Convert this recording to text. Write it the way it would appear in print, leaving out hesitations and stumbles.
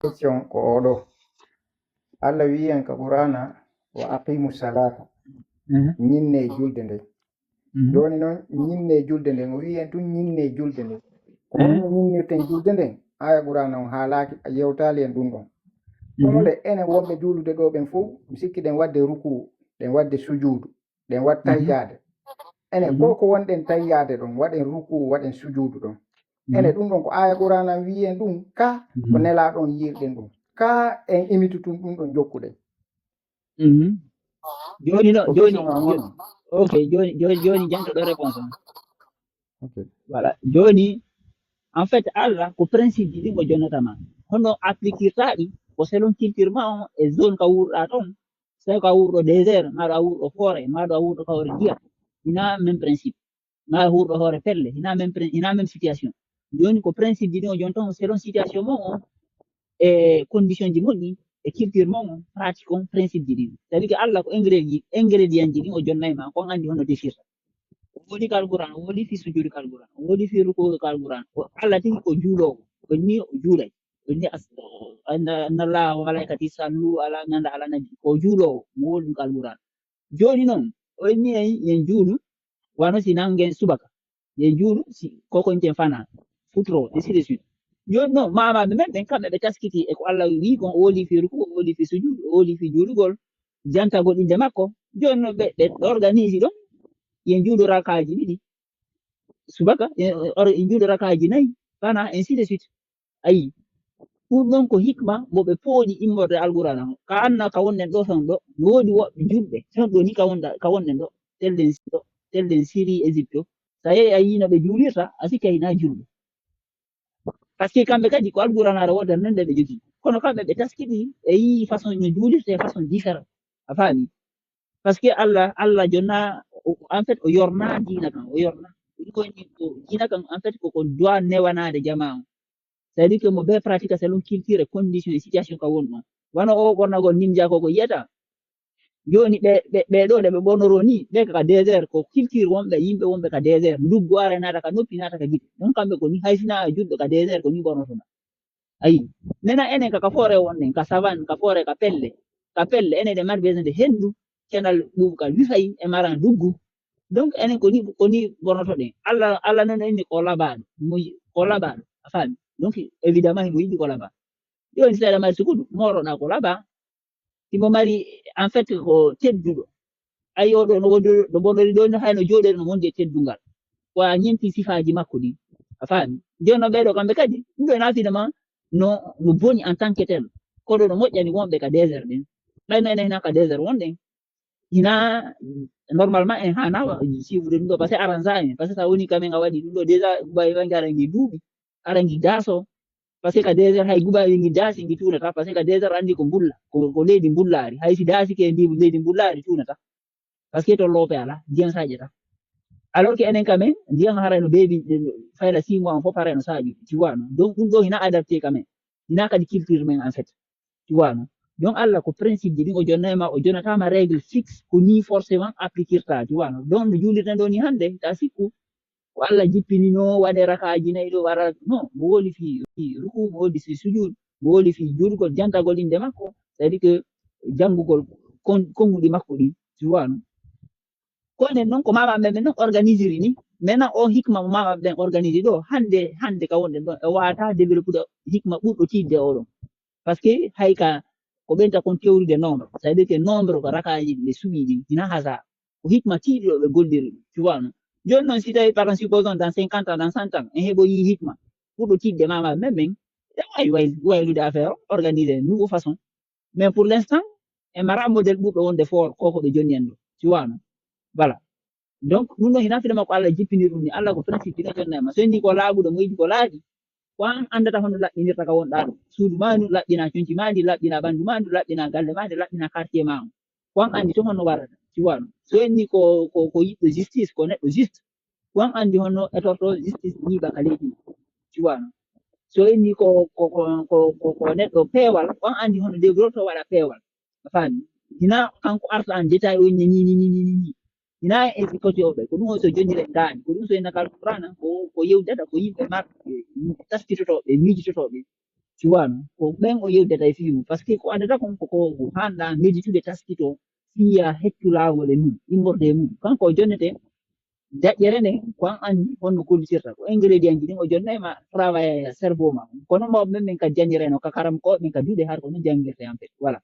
question ko oɗo Allah wi en ka qur'ana wa aqimu salata ñinne julde nde joni noon ñinne julde nden o wi en tun ñinne julde nden ko honno ñinnirten julde nden aya qur'ana on haalaki a yewtali en ɗum ɗon kono de enen wonɓe juulude ɗo ɓen fof mi sikki ɗen wadde ruku ɗen wadde sujudu ɗen wat tayyade enen fof ko wonɗen tayyade ɗon waɗen ruku waɗen sujudu ɗon ene ɗum ɗon ko aya qur'ana wi en ɗum ka ko nelaɗon yirɗen ɗum ka en imitutun ɗum ɗon jokkuɗen joni no joni ok joni janto ɗo réponse okay. Voilà joni en fait Allah ko principe ji ɗi mo jonnatama hono appliquirta ɗi ko selon culture ma on e zone ka wurɗa toon so ka wurɗo désert maɗo a wurɗo forêt maɗo a wurɗo kawre ndiyam ina même principe ma wurɗo hoore pelle ina même situation joni ko principe ji ɗi o jonton selon situation mo on e condition ji moƴƴi e culture mo on pratique on principe ji ɗi c'est à dire que Allah ko ingrédient ji ɗi o jonnayma kon andi hono defirta o woni kalquran o woni fi sujudi kalquran o woni fi ruku kalquran Allah tigi ko juulowo ko ni o juulay ko ni anna Allah wa malaikati sallu ala nanda ala nabi ko juulowo mo woni kalquran joni noon o ni yen juulu wano si nangen subaka yen juulu si koko nten fana futro ainsi de suite joni noon mamaɓe men ɓen kamɓe ɓe taskiti e ko Allah wi kon o woli fi ruku o woli fi sujudu o woli fi juulugol jantagol inde makko joni noon ɓe organise ɗon yen juuɗo rakaji ɗiɗi subaka en juuɗo rakaji nayyi fana ainsi de suite ayi ɗum ɗon ko hikma moɓe pooɗi immorde alqurana o ka anna ka wonnen ɗo ton ɗo no woodi woɓɓe julɓe ton ɗo ni ka wonnen ɗo tellen Syrie Égypte o sa yehi a yino ɓe juulirta a sikki a hina julɓe par ce que kamɓe kadi ko alquranare wodan nande ɓe jogii kono kamɓe ɓe taskiɗi e yii façon no juulirte façon différent a faami par ce que Allah jonna en fait o yorna diina kan o yorna diina kan en fait koko doit newanade jama o c'est à dire que mo ɓe pratique selon culture e condition e situation ka woni ɗon wano o ɓornagol ninja koko yiyata joni ɓe ɗo nde ɓe ɓornoro ni ɓe ka désert ko culture wonɓe yimɓe wonɓe ka désert nduggu ara nata ka noppi nata ka gite ɗon kamɓe ko ni haysina julɗo ka désert ko ni ɓornotoma ayi maintenant enen kaka foore wonnen ka savane ka foore ka pelle enen ɗe mari besoin de hendu kenal ɓuuɓkal wifay e mara nduggu donc enen koni ɓornotoɗen Allah noon inni ko laɓaɗo ko laɓaɗo a faami donc évidemment himo yiɗi ko laɓa joni so aɗa mari sukudu moroɗa ko laɓa himo mari en fait ko tedduɗo ayi oɗo no bonɗori ɗo hayno jooɗori no wondi e teddungal ko a ñenti sifaji makko ɗi a faami joni noon ɓeɗo kamɓe kadi ɗum ɗo na finalement no boni en tant que tel koɗo no moƴƴani wonɓe ka désert ɗen ɓayno enen hina ka désert wonɗen hina normalement en hana suivre ɗum ɗo par ce que aran sa en par ce que sa woni kamen a waɗi ɗum ɗo déjà gubawi wange aɗa ngi duuɓi aɗa ngi daso par ce que ka désert hay gubawi ngi daasi ngi tunata par ce que ka désert andi ko mbulla ko leydi mbullari hay si daasi ke ndi leydi mbullari tunata par ce que to loope ala ndiyan saƴata alors que enen kamen ndiyan harayno beebi fayla 6 mois fof harayno saƴu tu vois non donc ɗum ɗo hina adapté kamen hina kadi culture men en fait tu vois non donc Allah ko principe ji ɗin o jonnayma o jonnatama règle fixe ko ni forcément appliquirta tu vois non donc no julirten ɗo ni hande ta sikku ko Allah jippinino waɗe rakaji nayyi ɗo wara non mo woli fi ruku mo woli fi sujud mo woli fi juulugol jantagol inde makko c'est à dire que janngugol konguɗi makko ɗi tu vois non konen noon ko mamaɓe men noon organise ri ni maintenant o hikma mo mamaɓe ɓen organise ɗo hande ka wonɗen ɗon e wawata développude hikma ɓurɗo tidde oɗon par ce que hay ka ko ɓenta kon tewrude nombre c'est à dire que nombre ko rakaji ɓe suɓi ɗin hina hasard ko hikma tiiɗiɗo ɓe goldiri tu vois non joni noon si tawi par exemple supposons dans 50 ans dans 100 ans en heɓoyi hikma ɓurɗo tidde mamaɓe men ɓen e wawi waylude affaire o organiser nouveau façon mais pour l' instant e mara modèle ɓurɗo wonde fort koko ɓe jonni en ɗo tu vois non voilà donc ɗum ɗon hina finema ko Allah jippini ɗum ni Allah ko principe ina jonnayma so ndi ko laaɓuɗo mo yiɗi ko laaɓi ko an andata hono laɓɓinirta ka wonɗa ɗo suudu ma ndu laɓɓina conci ma ndi laɓɓina ɓandu ma ndu laɓɓina galle ma nde laɓɓina quartier ma ko an andi to honno warata tu vois non so en ni ko yiɗɗo justice ko neɗɗo juste ko an andi honno etorto justice yiiɓa ka leydi tu vois non so en ni ko neɗɗo peewal ko an andi honno développe waɗa peewal a faami hina kanko arta en détail o ni hina e côté o ɓe ko ɗum o so jonniren daani ko ɗum so en nakal qur'ana ko yewdata ko yimɓe marɓe taskitotoɓe miijototoɓe tu vois no ko ɓen o yewdata e fimu par ce que ko addata kon koko hanɗa meditude taskito fiya hettu lawol e mum immorde e mum kanko o jonnete daƴƴere nden ko an andi honno kollitirta ko ingrédient ji ɗin o jonnayma travail cerveau ma kono mawɓe men min ka jañireno ka karam ko min ka duuɗe har ko non jangirte en fait voilà